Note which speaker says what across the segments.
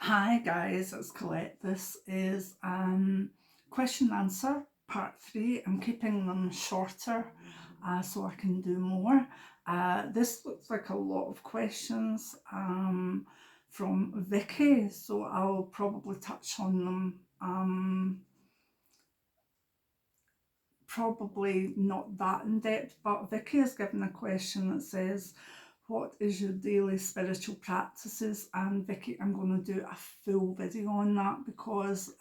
Speaker 1: Hi guys, it's Colette. This is question and answer part 3. I'm keeping them shorter so I can do more. This looks like a lot of questions from Vicki, so I'll probably touch on them. Probably not that in depth, but Vicki has given a question that says, what is your daily spiritual practices? And Vicki, I'm going to do a full video on that because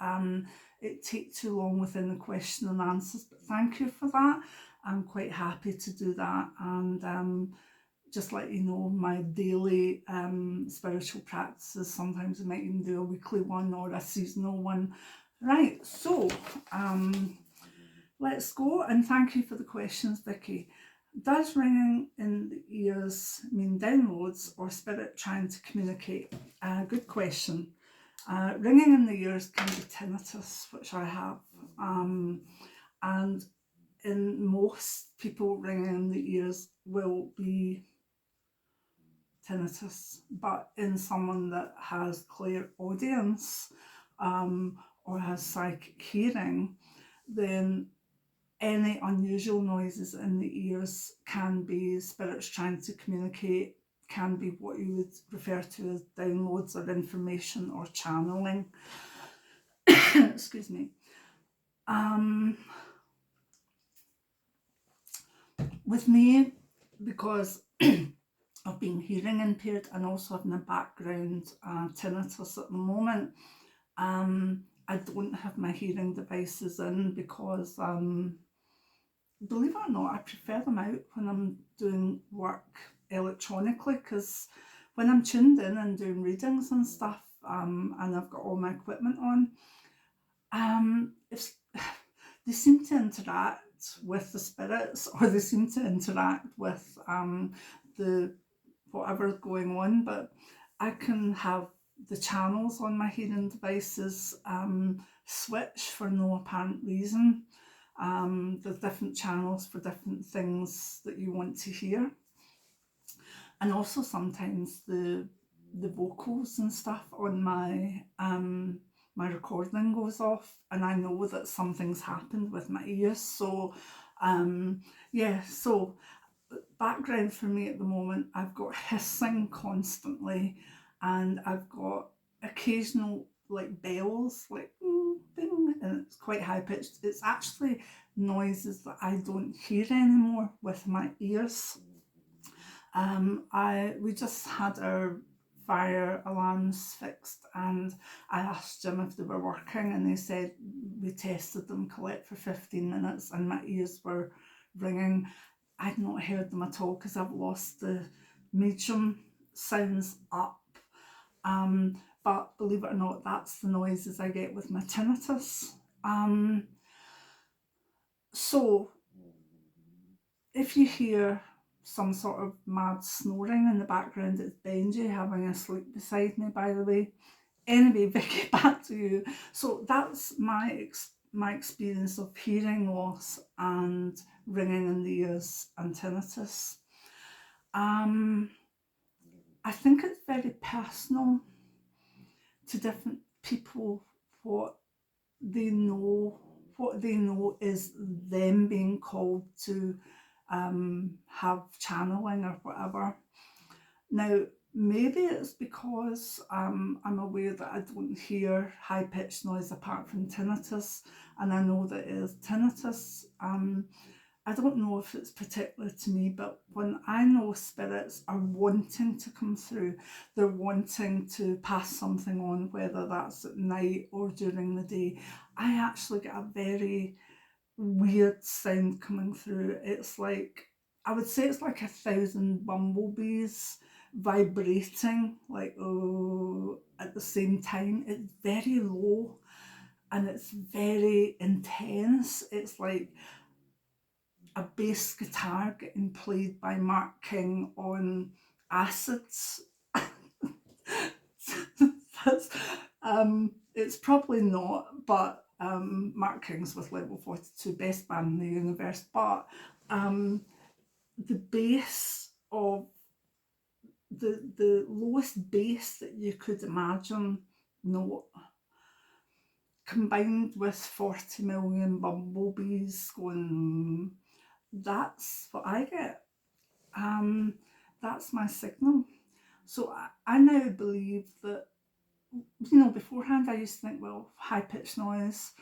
Speaker 1: it takes too long within the question and answers. But thank you for that. I'm quite happy to do that, and just let you know my daily spiritual practices. Sometimes I might even do a weekly one or a seasonal one. Right, so let's go, and thank you for the questions, Vicki. Does ringing in the ears mean downloads or spirit trying to communicate? Good question. Ringing in the ears can be tinnitus, which I have. And in most people, ringing in the ears will be tinnitus, but in someone that has clairaudience or has psychic hearing, then any unusual noises in the ears can be spirits trying to communicate, can be what you would refer to as downloads or information or channeling. Excuse me. With me, because of being hearing impaired and also having a background tinnitus at the moment, I don't have my hearing devices in because believe it or not, I prefer them out when I'm doing work electronically, because when I'm tuned in and doing readings and stuff, and I've got all my equipment on, it's, they seem to interact with the spirits, or they seem to interact with the whatever's going on. But I can have the channels on my hearing devices switch for no apparent reason. There's different channels for different things that you want to hear, and also sometimes the vocals and stuff on my recording goes off, and I know that something's happened with my ears. So yeah, so background for me at the moment, I've got hissing constantly, and I've got occasional like bells, like ding, and it's quite high pitched. It's actually noises that I don't hear anymore with my ears. We just had our fire alarms fixed, and I asked Jim if they were working, and they said we tested them, Colette, for 15 minutes, and my ears were ringing. I'd not heard them at all because I've lost the medium sounds up. But believe it or not, that's the noises I get with my tinnitus. So if you hear some sort of mad snoring in the background, it's Benji having a sleep beside me, by the way. Anyway, Vicky, back to you. So that's my experience of hearing loss and ringing in the ears and tinnitus. Um, I think it's very personal to different people what they know. What they know is them being called to have channeling or whatever. Now, maybe it's because I'm aware that I don't hear high pitched noise apart from tinnitus, and I know that it is tinnitus. I don't know if it's particular to me, but when I know spirits are wanting to come through, they're wanting to pass something on, whether that's at night or during the day, I actually get a very weird sound coming through. It's like, I would say it's like 1,000 bumblebees vibrating, like, oh, at the same time. It's very low and it's very intense. It's like a bass guitar getting played by Mark King on acids. That's, it's probably not, but Mark King's with Level 42, best band in the universe. But the bass of the lowest bass that you could imagine note, combined with 40 million bumblebees going, that's what I get. That's my signal. So I now believe that, beforehand I used to think, well, high-pitched noise,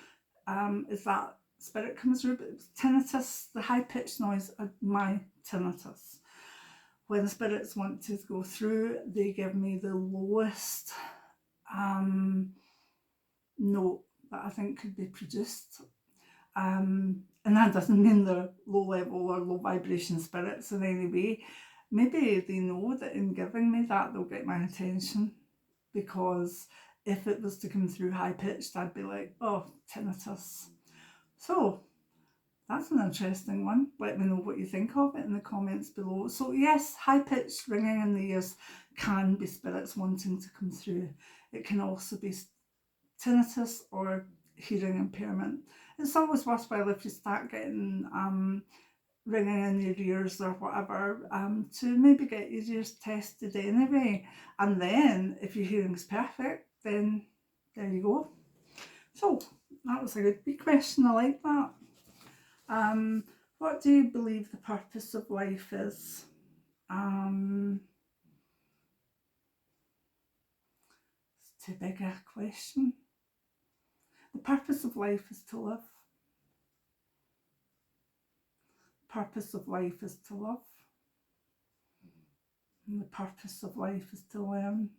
Speaker 1: is that spirit comes through, but tinnitus, the high-pitched noise are my tinnitus. When spirits want to go through, they give me the lowest note that I think could be produced. And that doesn't mean they're low level or low vibration spirits in any way. Maybe they know that in giving me that, they'll get my attention, because if it was to come through high pitched, I'd be like, oh, tinnitus. So that's an interesting one. Let me know what you think of it in the comments below. So yes, high pitched ringing in the ears can be spirits wanting to come through. It can also be tinnitus or hearing impairment. It's always worthwhile if you start getting ringing in your ears or whatever, to maybe get your ears tested anyway. And then if your hearing's perfect, then there you go. So that was a good wee question. I like that. What do you believe the purpose of life is? It's too big a question. The purpose of life is to live. The purpose of life is to love. And the purpose of life is to learn.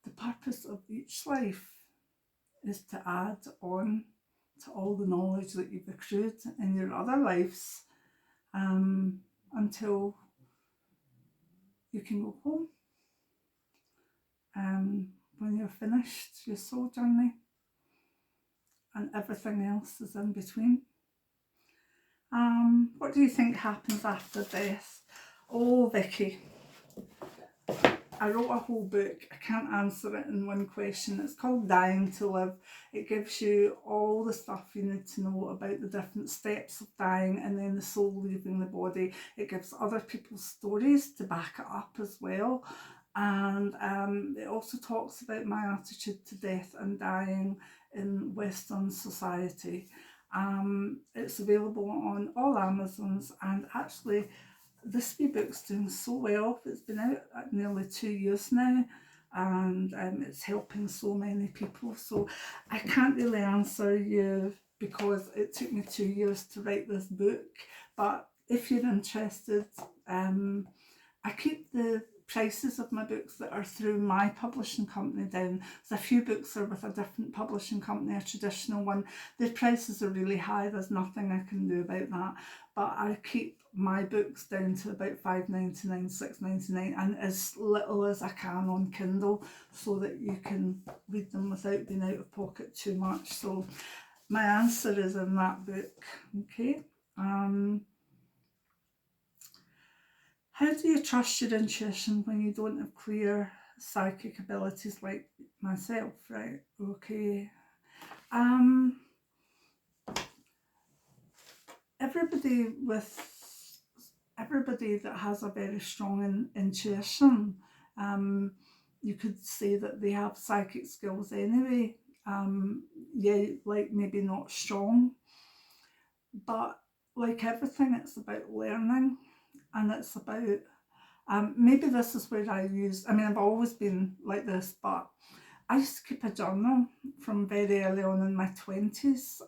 Speaker 1: The purpose of each life is to add on to all the knowledge that you've accrued in your other lives, until you can go home, when you're finished your soul journey, and everything else is in between. What do you think happens after death? Oh, Vicki, I wrote a whole book. I can't answer it in one question. It's called Dying to Live. It gives you all the stuff you need to know about the different steps of dying and then the soul leaving the body. It gives other people's stories to back it up as well. And it also talks about my attitude to death and dying in Western society. It's available on all Amazons, and actually this wee book's doing so well. It's been out nearly 2 years now, and it's helping so many people. So I can't really answer you because it took me 2 years to write this book. But if you're interested, I keep the prices of my books that are through my publishing company down. There's a few books are with a different publishing company, a traditional one. The prices are really high. There's nothing I can do about that. But I keep my books down to about £5.99, £6.99, and as little as I can on Kindle, so that you can read them without being out of pocket too much. So my answer is in that book. Okay. How do you trust your intuition when you don't have clear psychic abilities like myself? Right, okay. Everybody that has a very strong intuition, you could say that they have psychic skills anyway. Yeah, like maybe not strong, but like everything, it's about learning, and it's about, maybe this is where I've always been like this, but I used to keep a journal from very early on in my 20s,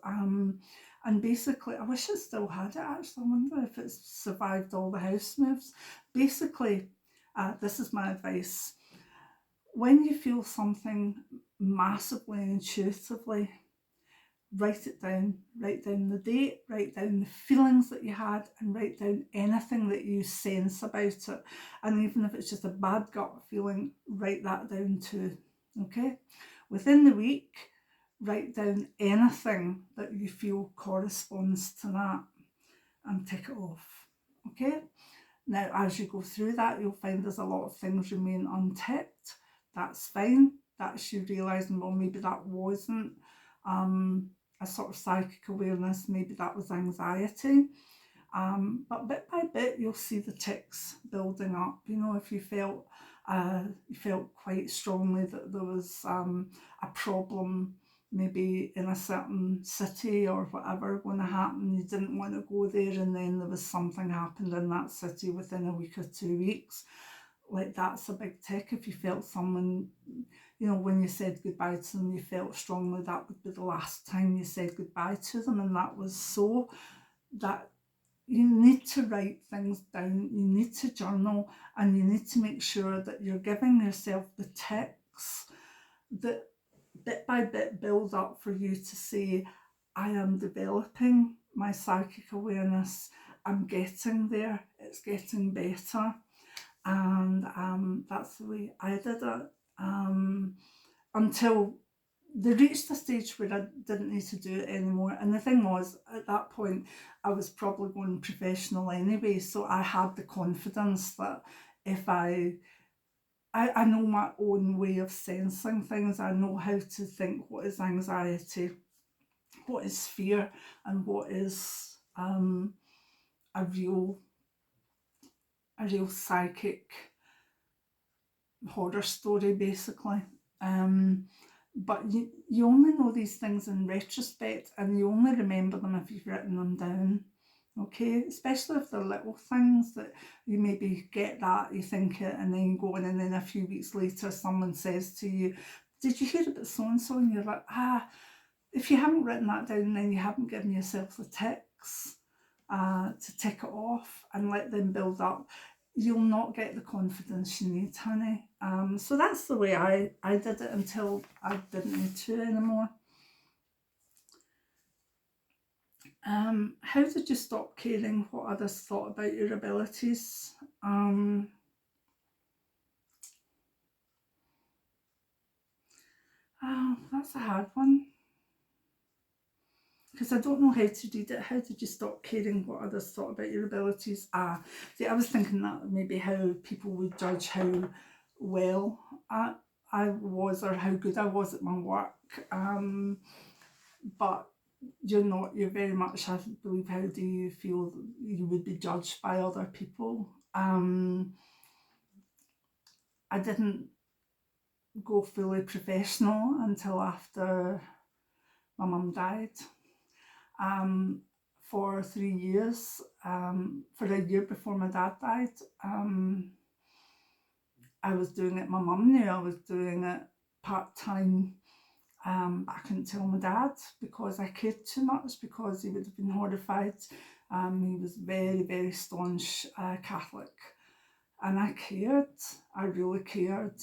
Speaker 1: and basically, I wish I still had it actually. I wonder if it's survived all the house moves. Basically, this is my advice. When you feel something massively intuitively, write it down. Write down the date, write down the feelings that you had, and write down anything that you sense about it. And even if it's just a bad gut feeling, write that down too. Okay? Within the week, write down anything that you feel corresponds to that and tick it off. Okay? Now, as you go through that, you'll find there's a lot of things remain unticked. That's fine. That's you realising, well, maybe that wasn't a sort of psychic awareness, maybe that was anxiety. But bit by bit, you'll see the tics building up. You know, if you felt quite strongly that there was a problem maybe in a certain city or whatever going to happen, you didn't want to go there, and then there was something happened in that city within a week or 2 weeks. Like, that's a big tick. If you felt someone, you know, when you said goodbye to them, you felt strongly that would be the last time you said goodbye to them, and that was so, that you need to write things down, you need to journal, and you need to make sure that you're giving yourself the tics that bit by bit build up for you to say, I am developing my psychic awareness, I'm getting there, it's getting better. And that's the way I did it, until they reached a stage where I didn't need to do it anymore. And the thing was, at that point, I was probably going professional anyway, so I had the confidence that if I know my own way of sensing things, I know how to think what is anxiety, what is fear, and what is a real psychic horror story, basically. But you only know these things in retrospect, and you only remember them if you've written them down. Okay, especially if they're little things that you maybe get that, you think it, and then you go in, and then a few weeks later someone says to you, did you hear about so-and-so? And you're like, if you haven't written that down, then you haven't given yourself the tics to tick it off and let them build up. You'll not get the confidence you need, honey. So that's the way I did it until I didn't need to anymore. How did you stop caring what others thought about your abilities? That's a hard one, because I don't know how to read it. How did you stop caring what others thought about your abilities? See, I was thinking that maybe how people would judge how well I was, or how good I was at my work. But you're very much, I believe, how do you feel you would be judged by other people? I didn't go fully professional until after my mum died. For 3 years, for a year before my dad died, I was doing it. My mum knew I was doing it part-time. I couldn't tell my dad because I cared too much, because he would have been horrified. He was very, very staunch Catholic, and I cared. I really cared.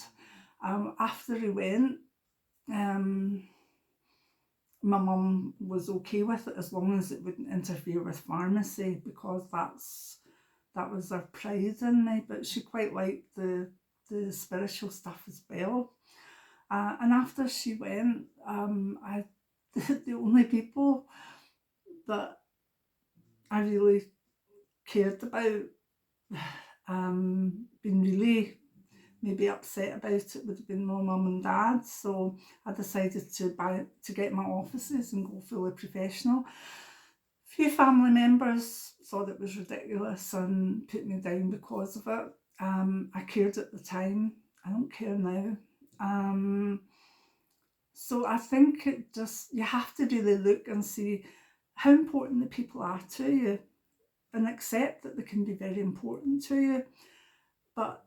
Speaker 1: After he went, my mum was okay with it as long as it wouldn't interfere with pharmacy, because that was her pride in me. But she quite liked the spiritual stuff as well. And after she went, the only people that I really cared about, being really maybe upset about it, would have been my mum and dad. So I decided to get my offices and go fully professional. A few family members thought it was ridiculous and put me down because of it. I cared at the time. I don't care now. So I think you have to really look and see how important the people are to you, and accept that they can be very important to you, but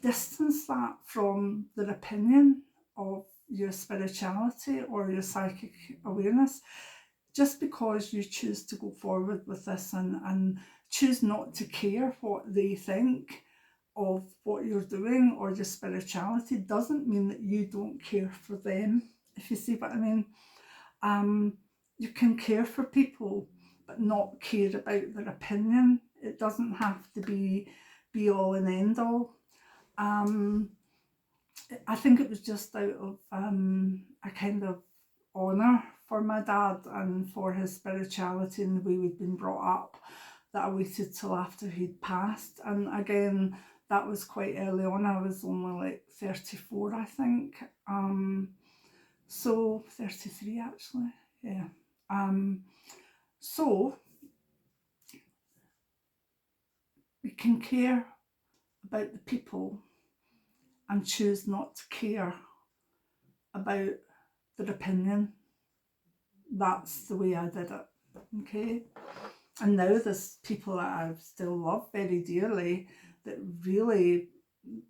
Speaker 1: distance that from their opinion of your spirituality or your psychic awareness. Just because you choose to go forward with this and choose not to care what they think of what you're doing or your spirituality, doesn't mean that you don't care for them, if you see what I mean. You can care for people but not care about their opinion. It doesn't have to be all and end all. I think it was just out of a kind of honour for my dad and for his spirituality and the way we'd been brought up, that I waited till after he'd passed. And again, that was quite early on. I was only like 34, I think. So 33 actually, yeah. So we can care about the people and choose not to care about their opinion. That's the way I did it. Okay. And now there's people that I still love very dearly that really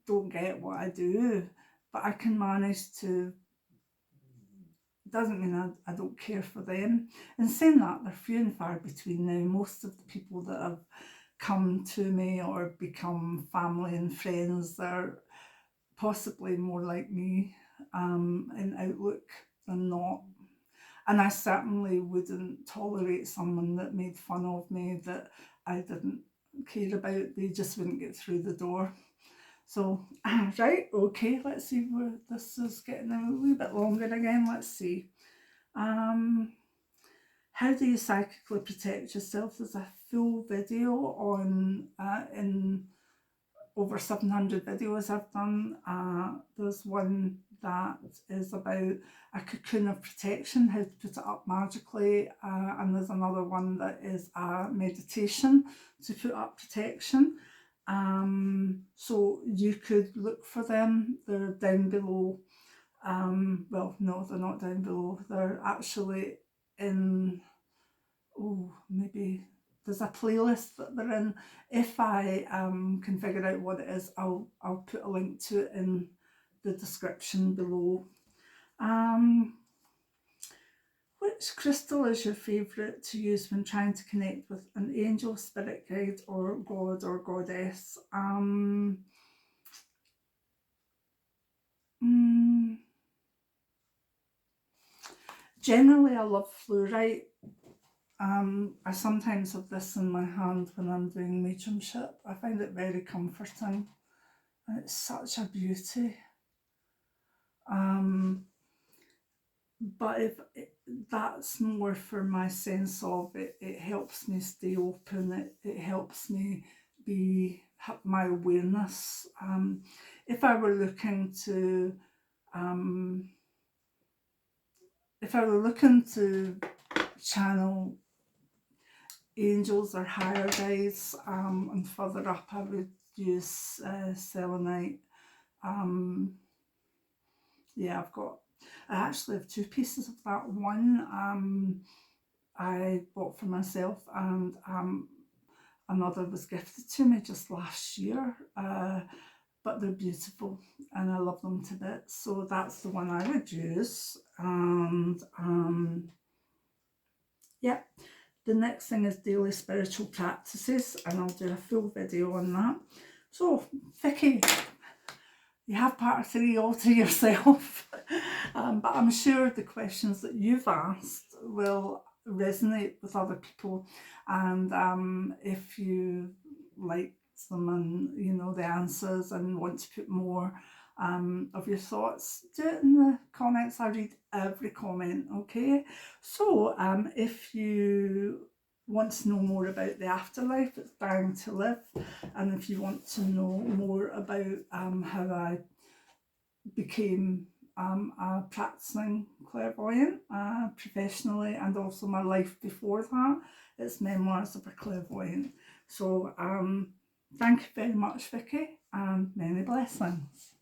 Speaker 1: don't get what I do, but I can manage to. Doesn't mean I don't care for them. And saying that, they're few and far between now. Most of the people that have come to me or become family and friends, they're possibly more like me in outlook than not. And I certainly wouldn't tolerate someone that made fun of me that I didn't care about. They just wouldn't get through the door. So, right, okay, let's see where this is getting a wee bit longer again. Let's see. How do you psychically protect yourself? There's a full video on in over 700 videos I've done. There's one that is about a cocoon of protection, how to put it up magically, and there's another one that is a meditation to put up protection. So you could look for them. They're down below. Well, no, they're not down below. They're actually in, maybe there's a playlist that they're in. If I can figure out what it is, I'll put a link to it in the description below. Which crystal is your favourite to use when trying to connect with an angel, spirit guide, or god or goddess? Generally, I love fluorite. I sometimes have this in my hand when I'm doing mediumship. I find it very comforting, and it's such a beauty. But if that's more for my sense of it, it helps me stay open. It helps me be my awareness. If I were looking to, channel angels or higher guides, and further up I would use selenite. Yeah, I actually have two pieces of that. One I bought for myself, and another was gifted to me just last year. But they're beautiful and I love them to bits. So that's the one I would use. And yeah, the next thing is daily spiritual practices, and I'll do a full video on that. So, Vicki, you have part 3 all to yourself. But I'm sure the questions that you've asked will resonate with other people, and if you like them and you know the answers and want to put more of your thoughts, do it in the comments. I read every comment, okay? So if you want to know more about the afterlife, it's Dying to Live, and if you want to know more about how I became a practicing clairvoyant professionally, and also my life before that, it's Memoirs of a Clairvoyant. So thank you very much, Vicki, and many blessings.